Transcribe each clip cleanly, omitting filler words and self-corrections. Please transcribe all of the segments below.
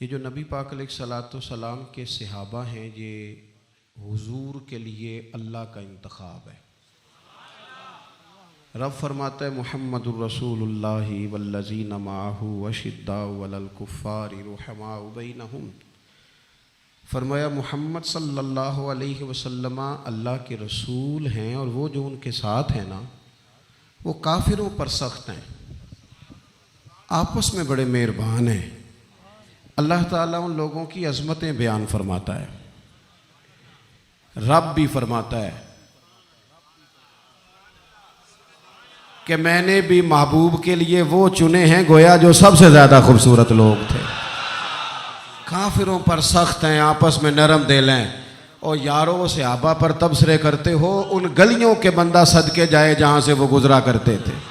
ये जो नबी पाक अलैहिस्सलातु सलाम के सहाबा हैं, ये हुजूर के लिए अल्लाह का इंतखाब है। रब फरमाता है मुहम्मदुर रसूलुल्लाहि वल्लज़ीना माअहू अशिद्दाउ अलल कुफ़्फ़ारि रुहमाउ बैनहुम। फरमाया मोहम्मद सल्लल्लाहु अलैहि वसल्लम अल्लाह के रसूल हैं और वो जो उनके साथ हैं ना, वो काफिरों पर सख्त हैं, आपस में बड़े मेहरबान हैं। अल्लाह ताला उन लोगों की अज़मतें बयान फरमाता है। रब भी फरमाता है कि मैंने भी महबूब के लिए वो चुने हैं गोया जो सबसे ज़्यादा खूबसूरत लोग थे। काफिरों पर सख्त हैं, आपस में नरम दिल हैं। और यारों सहाबा पर तबसरे करते हो, उन गलियों के बंदा सदके जाए जहाँ से वो गुजरा करते थे,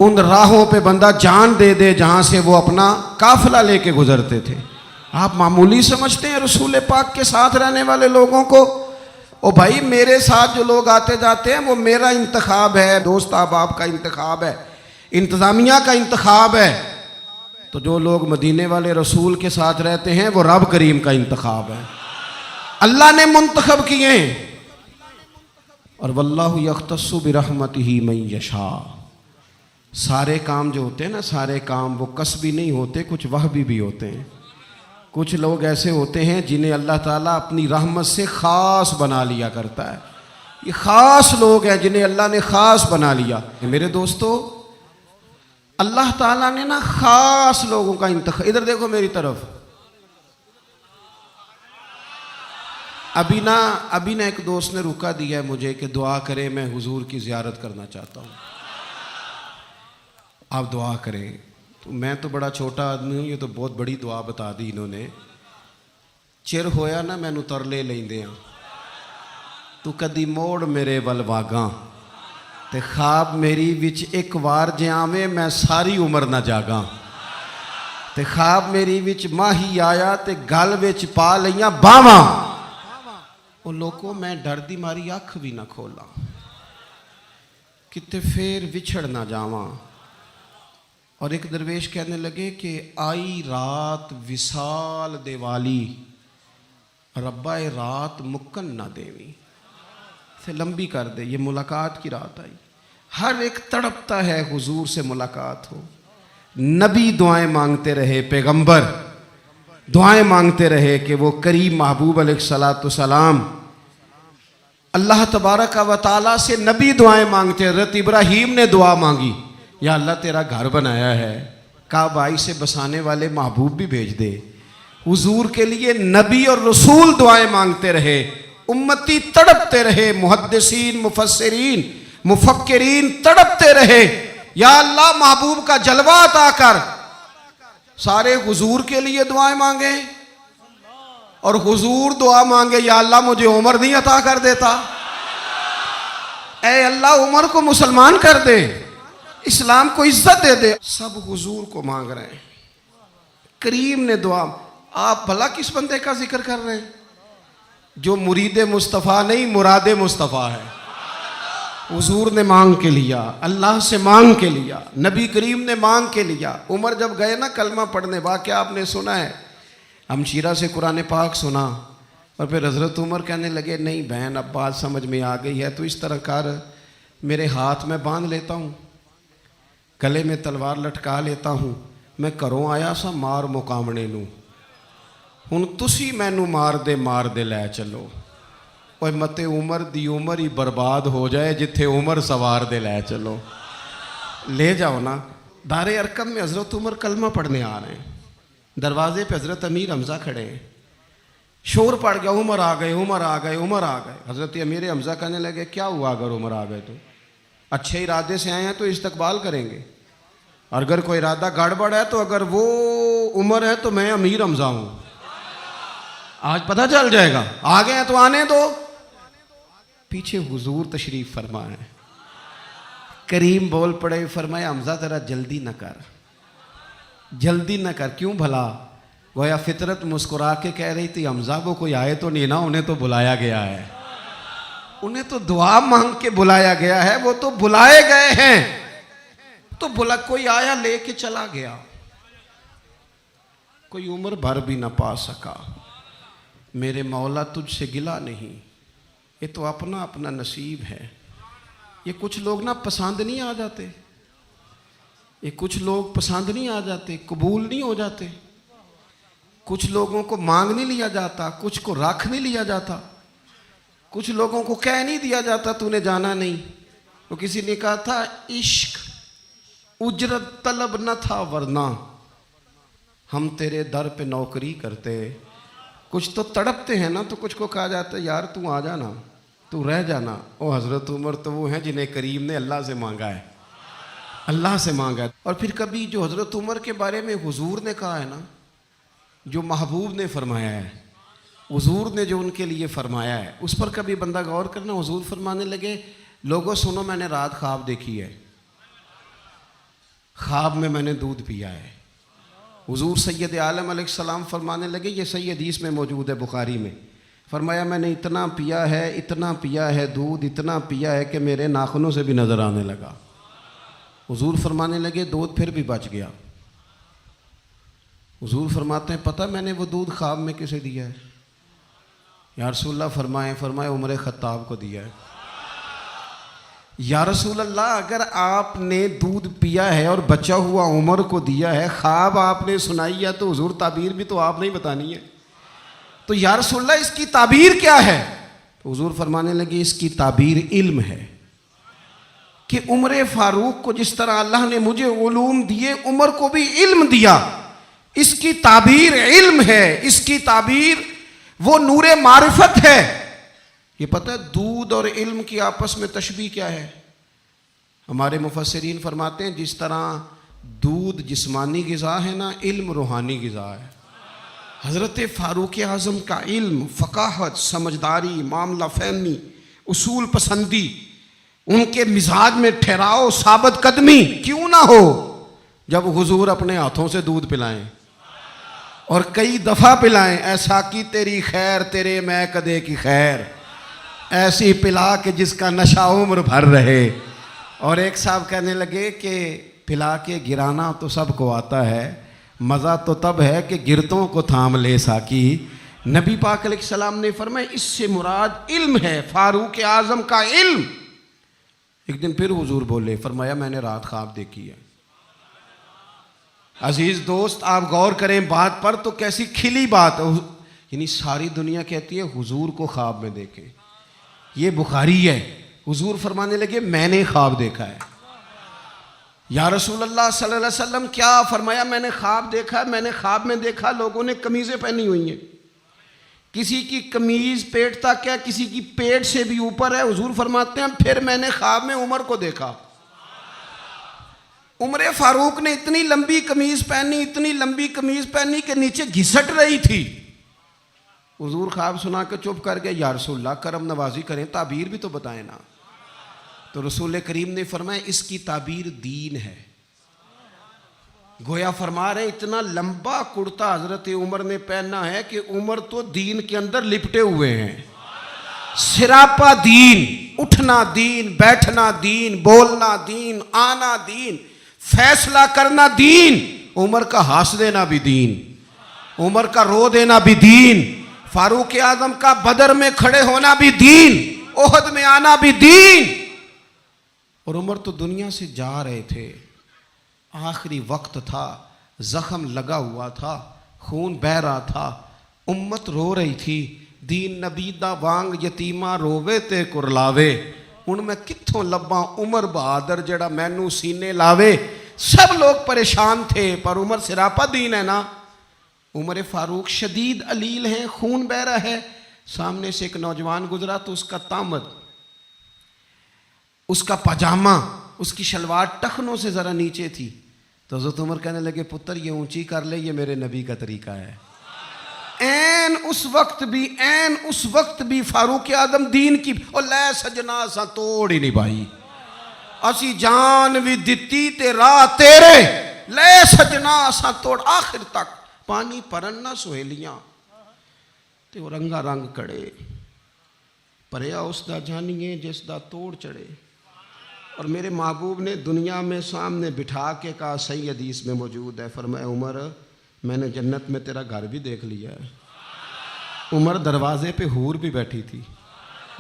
उन राहों पे बंदा जान दे दे जहाँ से वो अपना काफिला लेके गुजरते थे। आप मामूली समझते हैं रसूल पाक के साथ रहने वाले लोगों को? ओ भाई, मेरे साथ जो लोग आते जाते हैं वो मेरा इंतखाब है, दोस्त अहबाब का इंतखाब है, इंतज़ामिया का इंतखाब है। तो जो लोग मदीने वाले रसूल के साथ रहते हैं वो रब करीम का इंतखाब है, अल्लाह ने मुंतखब किए। और वल्लाहु यख्तस्सु बिरहमतिही मन यशा। सारे काम जो होते हैं ना, सारे काम वो कसबी नहीं होते, कुछ वहबी भी होते हैं। कुछ लोग ऐसे होते हैं जिन्हें अल्लाह ताला अपनी रहमत से ख़ास बना लिया करता है। ये ख़ास लोग हैं जिन्हें अल्लाह ने ख़ास बना लिया। मेरे दोस्तों, अल्लाह ताला ने ना ख़ास लोगों का इंतखाब। इधर देखो मेरी तरफ। अभी ना एक दोस्त ने रुका दिया है मुझे कि दुआ करें, मैं हुजूर की ज़ियारत करना चाहता हूँ, आप दुआ करें। तो मैं तो बड़ा छोटा आदमी हूँ, ये तो बहुत बड़ी दुआ बता दी इन्होंने। चिर होया ना मैनू तरले लेंदे आ, तू कदी मोड़ मेरे वल वागा, ते ख्वाब मेरी विच एक वार जे आवे मैं सारी उम्र ना जागा। ते ख्वाब मेरी विच माही आया ते गल विच पा लईयां बावां, ओ लोको मैं डर दी मारी अख भी ना खोला, किते फिर विछड़ ना जावां। और एक दरवेश कहने लगे कि आई रात विसाल देवाली, रब्बा ए रात मुक्कन ना देवी, से लंबी कर दे। ये मुलाकात की रात आई, हर एक तड़पता है हुजूर से मुलाकात हो। नबी दुआएं मांगते रहे, पैगंबर दुआएं मांगते रहे कि वो करीम महबूब अलैहिस्सलातु सलाम अल्लाह तबारक व तआला से नबी दुआएं मांगते। हज़रत इब्राहीम ने दुआ मांगी, या अल्लाह तेरा घर बनाया है, काबाई से बसाने वाले महबूब भी भेज दे। हुजूर के लिए नबी और रसूल दुआएं मांगते रहे, उम्मती तड़पते रहे, मुहद्दिसीन मुफस्सिरीन मुफक्किरीन तड़पते रहे, या अल्लाह महबूब का जलवा अता कर। सारे हुजूर के लिए दुआएं मांगे और हुजूर दुआ मांगे, या अल्लाह मुझे उम्र नहीं अता कर देता, ऐ अल्लाह उम्र को मुसलमान कर दे, इस्लाम को इज्जत दे दे। सब हुजूर को मांग रहे हैं। करीम ने दुआ। आप भला किस बंदे का जिक्र कर रहे हैं जो मुरीद मुस्तफ़ा नहीं मुराद मुस्तफ़ा है? हुजूर ने मांग के लिया, अल्लाह से मांग के लिया, नबी करीम ने मांग के लिया। उमर जब गए ना कलमा पढ़ने, वाक़या आपने सुना है, हमशीरा से कुरान पाक सुना और फिर हज़रत उमर कहने लगे, नहीं बहन अब बात समझ में आ गई है, तो इस तरह कर, मेरे हाथ में बांध लेता हूँ, गले में तलवार लटका लेता हूँ, मैं घरों आया सा मार मुकामने नूं, हुण तुसी मैनू मार दे लै चलो। ओए मते उमर दी उमर ही बर्बाद हो जाए, जिथे उमर सवार दे लै चलो। ले जाओ ना। दारे अरकम में हज़रत उमर कलमा पढ़ने आ रहे हैं, दरवाजे पे हज़रत अमीर हमज़ा खड़े हैं। शोर पड़ गया, उमर आ गए, उमर आ गए, उमर आ गए। हज़रत अमीर हमज़ा कहने लगे, क्या हुआ अगर उमर आ गए तो? अच्छे इरादे से आए हैं तो इस्तकबाल करेंगे, और अगर कोई इरादा गड़बड़ है तो अगर वो उमर है तो मैं अमीर हमज़ा हूँ, आज पता चल जाएगा। आ गए हैं तो आने दो। पीछे हुजूर तशरीफ फरमाए, करीम बोल पड़े, फरमाया हमज़ा जरा जल्दी न कर, जल्दी न कर। क्यों भला? गोया फितरत मुस्कुरा के कह रही थी, हमज़ा को कोई आए तो नहीं ना, उन्हें तो बुलाया गया है, उन्हें तो दुआ मांग के बुलाया गया है, वो तो बुलाए गए हैं। तो बुला कोई आया लेके चला गया, कोई उम्र भर भी ना पा सका। मेरे मौला तुझसे गिला नहीं, ये तो अपना अपना नसीब है। ये कुछ लोग ना पसंद नहीं आ जाते, ये कुछ लोग पसंद नहीं आ जाते, कबूल नहीं हो जाते। कुछ लोगों को मांग नहीं लिया जाता, कुछ को रख नहीं लिया जाता, कुछ लोगों को कह नहीं दिया जाता तूने जाना नहीं। तो किसी ने कहा था इश्क उजरत तलब न था, वरना हम तेरे दर पे नौकरी करते। कुछ तो तड़पते हैं ना, तो कुछ को कहा जाता है यार तू आ जाना, तू रह जाना। ओ हजरत उमर तो वो हैं जिन्हें करीम ने अल्लाह से मांगा है, अल्लाह से मांगा है। और फिर कभी जो हजरत उमर के बारे में हुजूर ने कहा है ना, जो महबूब ने फरमाया है, हुजूर ने जो उनके लिए फरमाया है, उस पर कभी बंदा गौर करना। हुजूर फरमाने लगे लोगों सुनो, मैंने रात ख्वाब देखी है, ख्वाब में मैंने दूध पिया है। हुजूर सैयद आलम अलैहिस्सलाम फरमाने लगे, ये सही हदीस में मौजूद है बुखारी में, फरमाया मैंने इतना पिया है, इतना पिया है दूध, इतना पिया है कि मेरे नाखूनों से भी नज़र आने लगा। हुजूर फरमाने लगे दूध फिर भी बच गया। हुजूर फरमाते हैं पता मैंने वो दूध ख्वाब में किसे दिया है? या रसूलल्लाह फरमाए उमर खत्ताब को दिया है। या रसूल अल्लाह, अगर आपने दूध पिया है और बचा हुआ उमर को दिया है, ख्वाब आपने सुनाई है, तो हुजूर ताबीर भी तो आप नहीं बतानी है। तो या रसूल अल्लाह इसकी ताबीर क्या है? तो हुजूर फरमाने लगे इसकी ताबीर इल्म है कि उमर फारूक को जिस तरह अल्लाह ने मुझे उलूम दिए, उमर को भी इल्म दिया। इसकी ताबीर इल्म है, इसकी ताबीर वो नूरे मारिफत है। ये पता है दूध और इल्म की आपस में तशबीह क्या है? हमारे मुफस्सिरीन फरमाते हैं जिस तरह दूध जिस्मानी ग़िज़ा है ना, इल्म रूहानी ग़िज़ा है। हज़रत फ़ारूक आज़म का इल्म, फ़क़ाहत, समझदारी, मामला फ़हमी, उसूल पसंदी, उनके मिजाज में ठहराव, साबित कदमी क्यों ना हो, जब हुजूर अपने हाथों से दूध पिलाएं और कई दफ़ा पिलाएं, ऐसा की तेरी खैर तेरे मैं कदे की खैर, ऐसी पिला के जिसका नशा उम्र भर रहे। और एक साहब कहने लगे कि पिला के गिराना तो सबको आता है, मज़ा तो तब है कि गिरतों को थाम ले साकी। नबी पाक अलैहिस्सलाम ने फरमाया इससे मुराद इल्म है, फारूक आज़म का इल्म। एक दिन फिर हुजूर बोले, फरमाया मैंने रात ख्वाब देखी है। अजीज़ दोस्त आप गौर करें बात पर, तो कैसी खिली बात, यानी सारी दुनिया कहती है हुजूर को ख्वाब में देखें। ये बुखारी है। हुजूर फरमाने लगे मैंने ख्वाब देखा है। या रसूल अल्लाह सल्लल्लाहु अलैहि वसल्लम क्या? फरमाया मैंने ख्वाब देखा है। मैंने ख्वाब में देखा लोगों ने कमीज़ें पहनी हुई हैं, किसी की कमीज़ पेट तक है, किसी की पेट से भी ऊपर है। हुजूर फरमाते हैं फिर मैंने ख्वाब में उमर को देखा। उमर फारूक ने इतनी लंबी कमीज़ पहनी, इतनी लंबी कमीज़ पहनी कि नीचे घिसट रही थी। हुजूर ख्वाब सुना के चुप कर गए। या रसूलल्लाह करम नवाजी करें, ताबीर भी तो बताएं ना। तो रसूल करीम ने फरमाया इसकी ताबीर दीन है। गोया फरमा रहे इतना लंबा कुर्ता हजरत उमर ने पहना है कि उमर तो दीन के अंदर लिपटे हुए हैं। सिरापा दीन, उठना दीन, बैठना दीन, बोलना दीन, आना दीन, फैसला करना दीन। उमर का हंस देना भी दीन, उमर का रो देना भी दीन, फारूक आजम का बदर में खड़े होना भी दीन, ओहद में आना भी दीन। और उमर तो दुनिया से जा रहे थे, आखिरी वक्त था, जख्म लगा हुआ था, खून बह रहा था, उम्मत रो रही थी। दीन नबी दा वांग यतीमा रोवे ते कुरलावे, हुण मैं कित्थों लब्बा उमर बहादुर जड़ा मैनू सीने लावे। सब लोग परेशान थे, पर उमर सिरापा दीन है ना। उमर फारूक शदीद अलील हैं, खून बह रहा है। सामने से एक नौजवान गुजरा तो उसका तामद, उसका पजामा, उसकी शलवार टखनों से ज़रा नीचे थी। तो हज़रत उमर कहने लगे पुत्र ये ऊंची कर ले, ये मेरे नबी का तरीका है। ऐन उस वक्त भी फारूक आदम दीन की और लै सजना सा तोड़ ही नहीं पाई। असी जान भी दिती ते राह तेरे, लै सजना सा तोड़ आखिर तक पानी परन ना सुहेलियां ते वो रंगा रंग कड़े परया उसदा जानिए जिसदा तोड़ चढ़े। और मेरे महबूब ने दुनिया में सामने बिठा के कहा, सही हदीस में मौजूद है, फरमाया उमर मैंने जन्नत में तेरा घर भी देख लिया है। उमर दरवाजे पे हूर भी बैठी थी।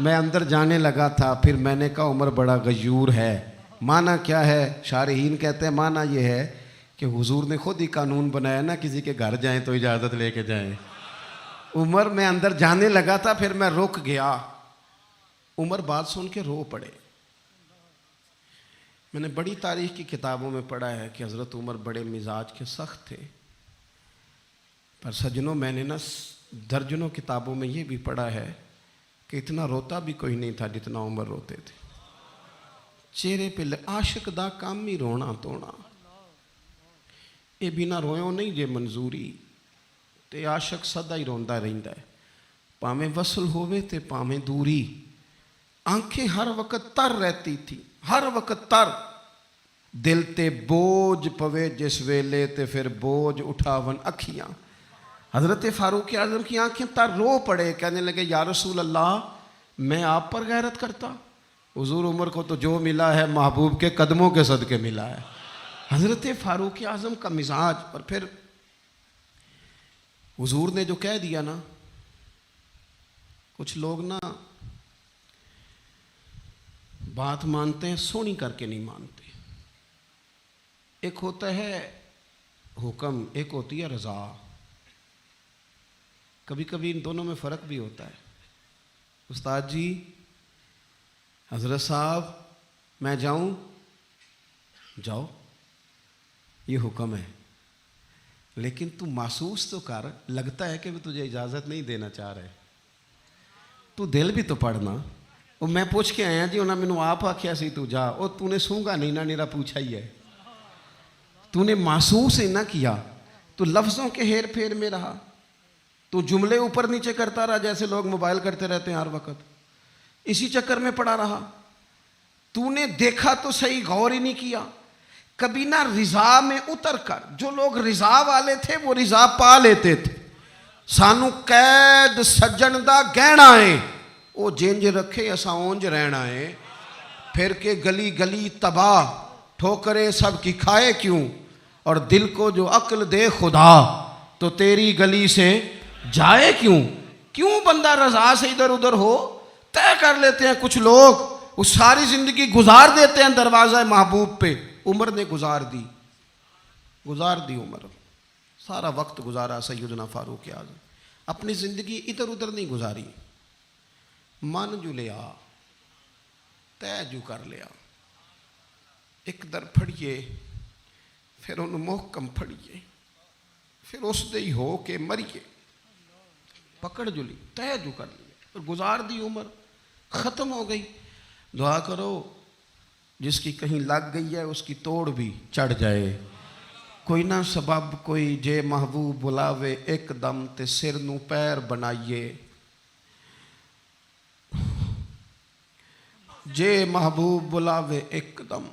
मैं अंदर जाने लगा था, फिर मैंने कहा उमर बड़ा गयूर है। माना क्या है? शारहीन कहते हैं माना ये है कि हुजूर ने खुद ही कानून बनाया ना, किसी के घर जाएं तो इजाज़त लेके जाएं। उमर मैं अंदर जाने लगा था, फिर मैं रुक गया। उमर बात सुन के रो पड़े। मैंने बड़ी तारीख की किताबों में पढ़ा है कि हज़रत उमर बड़े मिजाज के सख्त थे, पर सज्जनों मैंने ना दर्जनों किताबों में ये भी पढ़ा है कि इतना रोता भी कोई नहीं था जितना उमर रोते थे। चेहरे पे आशिक दा काम ही रोना तोना, ये बिना रोयो नहीं जे मंजूरी, ते आशिक सदा ही रोंदा रहिंदा है, भावें वसल होवे ते भावें दूरी। आंखें हर वक्त तर रहती थी, हर वक्त तर। दिल ते बोझ पवे जिस वेले ते फिर बोझ उठावन अखियां। हजरत फारूक आजम की आंखें तर रो पड़े, कहने लगे या रसूल अल्लाह मैं आप पर गैरत करता। हुजूर उमर को तो जो मिला है महबूब के कदमों के सदके मिला है। हजरत फारूक आजम का मिजाज। पर फिर हुजूर ने जो कह दिया ना, कुछ लोग ना बात मानते हैं सोनी करके नहीं मानते। एक होता है हुक्म, एक होती है रजा। कभी कभी इन दोनों में फ़र्क भी होता है। उस्ताद जी, हजरत साहब मैं जाऊं? जाओ, ये हुक्म है, लेकिन तू महसूस तो कर, लगता है कि भी तुझे इजाज़त नहीं देना चाह रहे। तू दिल भी तो पढ़ना। वो मैं पूछ के आया जी, उन्हें मैनू आप आख्या सी तू जा, और तूने सूंगा नहीं ना, मेरा पूछा ही है। तूने महसूस ही ना किया, तू लफ्ज़ों के हेर फेर में रहा, तू जुमले ऊपर नीचे करता रहा जैसे लोग मोबाइल करते रहते हैं हर वक्त, इसी चक्कर में पड़ा रहा। तूने देखा तो सही, गौर ही नहीं किया। कभी ना रिजा में उतर कर, जो लोग रिजा वाले थे वो रिजा पा लेते थे। सानू कैद सज्जन दा गहना है, वो जिंज रखे असा उंज रहना है। फिर के गली गली तबाह, ठोकरे सब की खाए क्यों, और दिल को जो अक्ल दे खुदा, तो तेरी गली से जाए क्यों। क्यों बंदा रजा से इधर उधर हो, तय कर लेते हैं कुछ लोग, वो सारी जिंदगी गुजार देते हैं दरवाज़ा महबूब पे। उमर ने गुजार दी उमर, सारा वक्त गुजारा सैयदना फारूक आज़म। अपनी ज़िंदगी इधर उधर नहीं गुजारी। मन जू लिया, तय जू कर लिया। एक दर फड़िए, फिर उन्होंने मोहकम फड़िए, फिर उस दे ही हो के मरिए। पकड़ जुली, तय जू कर लिया और गुजार दी उमर, ख़त्म हो गई। दुआ करो जिसकी कहीं लग गई है उसकी तोड़ भी चढ़ जाए। कोई ना सबब कोई जे महबूब बुलावे एकदम, ते सिर नू पैर बनाइए। जे महबूब बुलावे एकदम,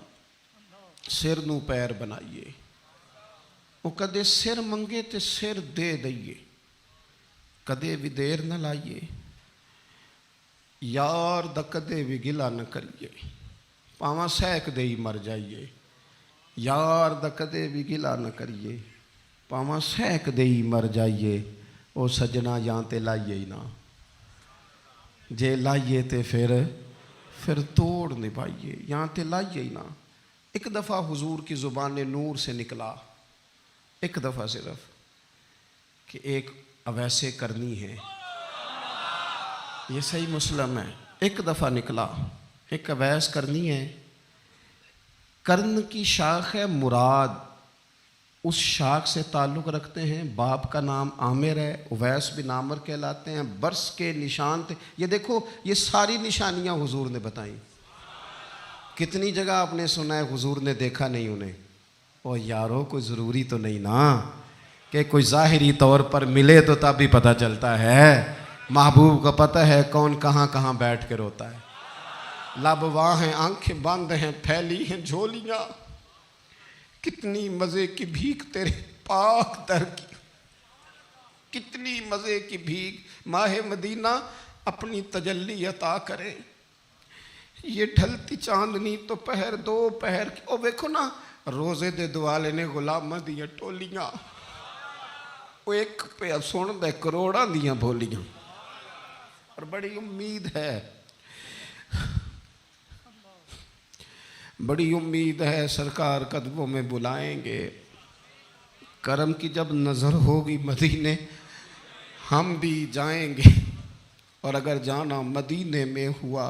सिर नू पैर बनाइए। वो कदे सिर मंगे ते सिर दे दईए, कदे भी देर न लाइए। यार दा कदे भी गिला न करिए, पावा सैक दे ही मर जाइए। यार दा कदे भी गिला न करिए, पावा सैक दे ही मर जाइए। ओ सजना या ते लाइए ही ना, जे लाइए ते फिर तोड़ निभाइए, या ते लाइए ही ना। एक दफ़ा हुजूर की ज़ुबान नूर से निकला, एक दफ़ा सिर्फ, कि एक अवैसे करनी है। ये सही मुस्लिम है। एक दफ़ा निकला, एक अवैस करनी है। कर्ण की शाख है मुराद, उस शाख से ताल्लुक़ रखते हैं। बाप का नाम आमिर है, उवैस बिन आमिर कहलाते हैं। बरस के निशान थे। ये देखो, ये सारी निशानियाँ हुजूर ने बताई। कितनी जगह आपने सुना है हुजूर ने देखा नहीं उन्हें। ओ यारो, कोई ज़रूरी तो नहीं ना कि कोई ज़ाहिरी तौर पर मिले तो तब भी पता चलता है। महबूब को पता है कौन कहाँ कहाँ बैठ के रोता है। लब वहाँ हैं, आंखें बंद हैं, फैली हैं झोलियाँ। कितनी मज़े की भीख तेरे पाक दर की, कितनी मज़े की भीख। माहे मदीना अपनी तजल्ली अता करे। ये ढलती चांदनी तो पहर दो पहर की। ओ देखो ना, रोज़े दे दुआले ने गुलाम दिया टोलियाँ। वो एक पे सुन दे करोड़ां दियां बोलियां और बड़ी उम्मीद है, बड़ी उम्मीद है सरकार कदमों में बुलाएंगे। करम की जब नज़र होगी मदीने हम भी जाएंगे, और अगर जाना मदीने में हुआ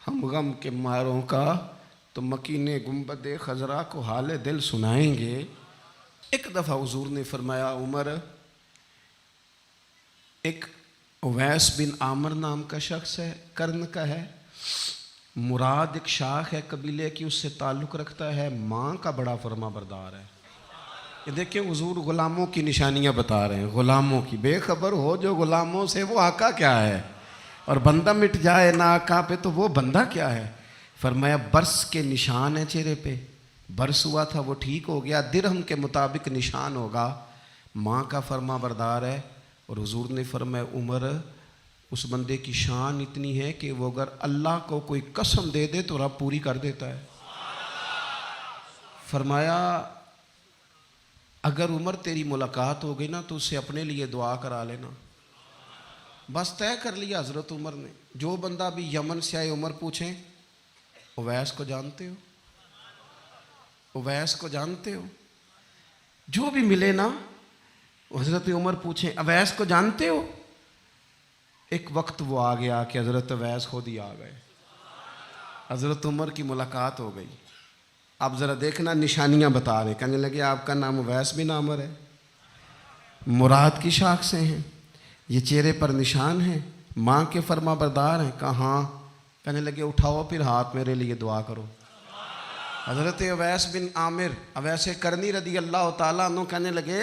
हम गम के मारों का तो मकीने गुंबद खजरा को हाल दिल सुनाएंगे। एक दफ़ा हुजूर ने फरमाया, उमर, एक उवैस बिन आमर नाम का शख्स है, कर्न का है, मुराद एक शाख है कबीले की, उससे ताल्लुक़ रखता है, माँ का बड़ा फरमा बरदार है। ये देखिए हुजूर ग़ुलामों की निशानियाँ बता रहे हैं, ग़ुलामों की। बेखबर हो जो ग़ुलामों से वो आका क्या है, और बंदा मिट जाए ना आका पे तो वो बंदा क्या है। फरमाया बरस के निशान है चेहरे पे, बरस हुआ था वो ठीक हो गया, दिरहम के मुताबिक निशान होगा, माँ का फरमा बरदार है। और हुजूर ने फरमाया उमर, उस बंदे की शान इतनी है कि वो अगर अल्लाह को कोई कसम दे दे तो रब पूरी कर देता है। फरमाया अगर उमर तेरी मुलाकात हो गई ना तो उससे अपने लिए दुआ करा लेना। बस तय कर लिया हज़रत उमर ने। जो बंदा भी यमन से आए उमर पूछें, उवैस को जानते हो, उवैस को जानते हो, जो भी मिले ना हज़रत उमर पूछें अवैस को जानते हो। एक वक्त वो आ गया कि हज़रत अवैस खुद ही आ गए, हज़रत उमर की मुलाकात हो गई। आप ज़रा देखना निशानियाँ बता रहे, कहने लगे आपका नाम उवैस बिन आमर है, मुराद की शाख से हैं, ये चेहरे पर निशान हैं, माँ के फरमा बरदार हैं। कहाँ? कहने लगे उठाओ फिर हाथ, मेरे लिए दुआ करो। हज़रत उवैस बिन आमिर अवैस करनी रदी अल्लाह ताला अन्हु कहने लगे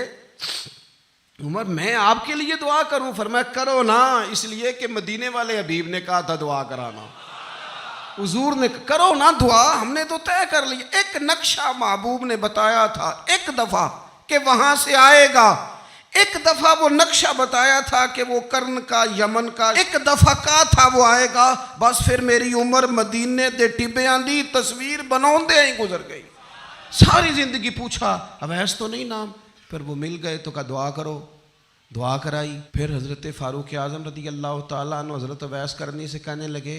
उमर मैं आपके लिए दुआ करूं? फरमाया करो ना, इसलिए कि मदीने वाले हबीब ने कहा था दुआ कराना। हुजूर ने करो ना दुआ, हमने तो तय कर लिया। एक नक्शा महबूब ने बताया था एक दफ़ा कि वहाँ से आएगा, एक दफ़ा वो नक्शा बताया था कि वो कर्न का यमन का, एक दफ़ा कहा था वो आएगा। बस फिर मेरी उम्र मदीने दे टिब्बियां दी तस्वीर बनाते ही गुजर गई। सारी ज़िंदगी पूछा अवैस तो नहीं नाम, फिर वो मिल गए तो कहा दुआ करो, दुआ कराई। फिर हज़रत फ़ारूक आज़म रज़ी अल्लाह ताला अन्हु हज़रत अवैस करनी से कहने लगे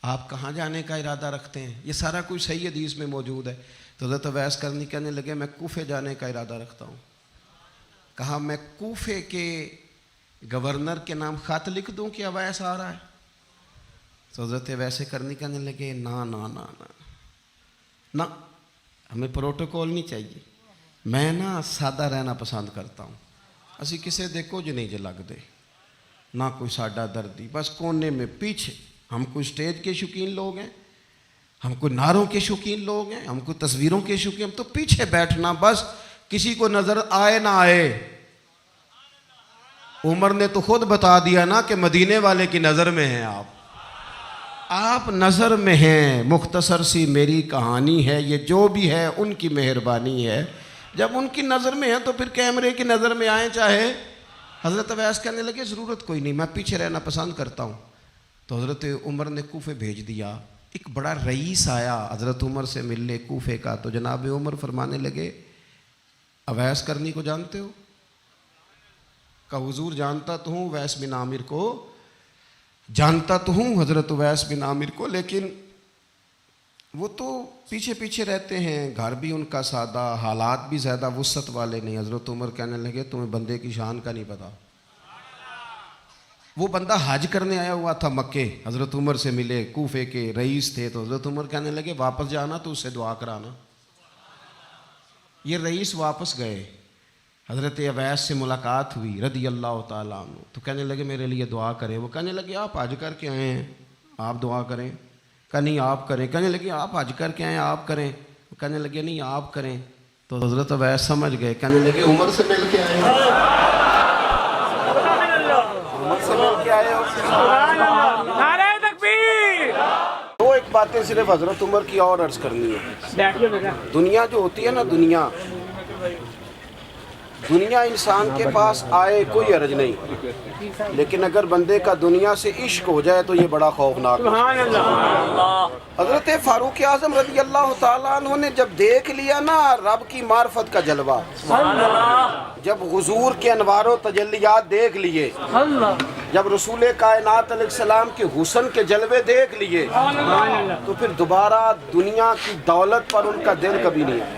आप कहाँ जाने का इरादा रखते हैं? ये सारा कुछ सही हदीस में मौजूद है। तो हज़रत अवैस करनी कहने लगे मैं कूफे जाने का इरादा रखता हूँ। कहा मैं कूफे के गवर्नर के नाम ख़त लिख दूँ कि अवैस आ रहा है? तो हज़रत वैसे करनी कहने लगे ना ना ना ना ना, हमें प्रोटोकॉल नहीं चाहिए, मैं ना सादा रहना पसंद करता हूँ। असी किसी दे कुछ नहीं जे लगते, ना कोई साडा दर्दी, बस कोने में पीछे। हम कोई स्टेज के शौकीन लोग हैं, हम कोई नारों के शौकीन लोग हैं, हम कोई तस्वीरों के शौकीन, तो पीछे बैठना बस, किसी को नजर आए ना आए। उमर ने तो खुद बता दिया ना कि मदीने वाले की नज़र में हैं आप नज़र में हैं। मुख्तसर सी मेरी कहानी है, ये जो भी है उनकी मेहरबानी है। जब उनकी नज़र में है तो फिर कैमरे की नज़र में आए चाहे। हज़रत अवैस कहने लगे ज़रूरत कोई नहीं, मैं पीछे रहना पसंद करता हूँ। तो हज़रत उमर ने कूफे भेज दिया। एक बड़ा रईस आया हज़रत उमर से मिलने कूफे का, तो जनाब उमर फरमाने लगे अवैस करनी को जानते हो? का हुजूर जानता तो हूँ, उवैस बिन आमिर को जानता तो हूँ, हज़रत उवैस बिन आमिर को, लेकिन वो तो पीछे पीछे रहते हैं, घर भी उनका सादा, हालात भी ज़्यादा वुसअत वाले नहीं। हज़रत उमर कहने लगे तुम्हें बंदे की शान का नहीं पता। वो बंदा हज करने आया हुआ था मक्के, हज़रत उमर से मिले, कूफे के रईस थे। तो हज़रत उमर कहने लगे वापस जाना तो उससे दुआ कराना। ये रईस वापस गए, हज़रत अवैस से मुलाकात हुई रदी अल्लाह ताला अन्हु। तो कहने लगे मेरे लिए दुआ करें। वो कहने लगे आप हज करके आए हैं, आप दुआ करें। कहा नहीं आप करें। कहने लगे आप हज करके आए, आप करें। वो कहने लगे नहीं आप करें। तो हज़रत अवैस समझ गए, कहने लगे उमर से मिल के आए, उमर से मिल के आए। दो एक बातें सिर्फ हज़रत उमर की और अर्ज करनी है। दुनिया जो होती है ना, दुनिया दुनिया इंसान के पास आए कोई अर्ज नहीं, लेकिन अगर बंदे का दुनिया से इश्क हो जाए तो ये बड़ा खौफनाक है। हज़रत फारूक आज़म रज़ी अल्लाह ताला अन्हु ने जब देख लिया ना रब की मार्फत का जलवा, जब हुजूर के अनवारो तजल्लियात देख लिए, जब रसूल कायनात अलैहिस्सलाम के हुस्न के जलवे देख लिए, तो फिर दोबारा दुनिया की दौलत पर उनका दिल कभी नहीं आया,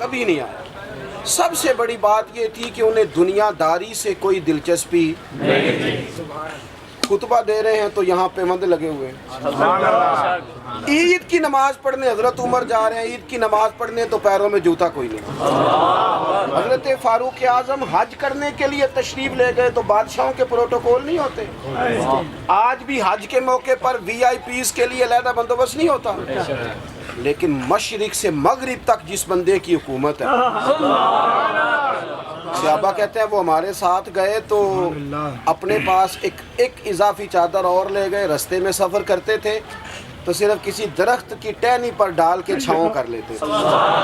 कभी नहीं आया। सबसे बड़ी बात ये थी कि उन्हें दुनियादारी से कोई दिलचस्पी नहीं। खुतबा दे रहे हैं तो यहाँ पे मंद लगे हुए हैं। ईद की नमाज पढ़ने हजरत उमर जा रहे हैं, ईद की नमाज पढ़ने तो पैरों में जूता कोई नहीं। हजरत फारूक आजम हज करने के लिए तशरीफ ले गए तो बादशाहों के प्रोटोकॉल नहीं होते। आज भी हज के मौके पर VIPs के लिए अलहदा बंदोबस्त नहीं होता, लेकिन मशरिक से मगरिब तक जिस बंदे की हुकूमत है, सहाबा कहते हैं वो हमारे साथ गए तो अपने पास एक इजाफी चादर और ले गए। रास्ते में सफ़र करते थे तो सिर्फ किसी दरख्त की टहनी पर डाल के छाँव कर लेते थे।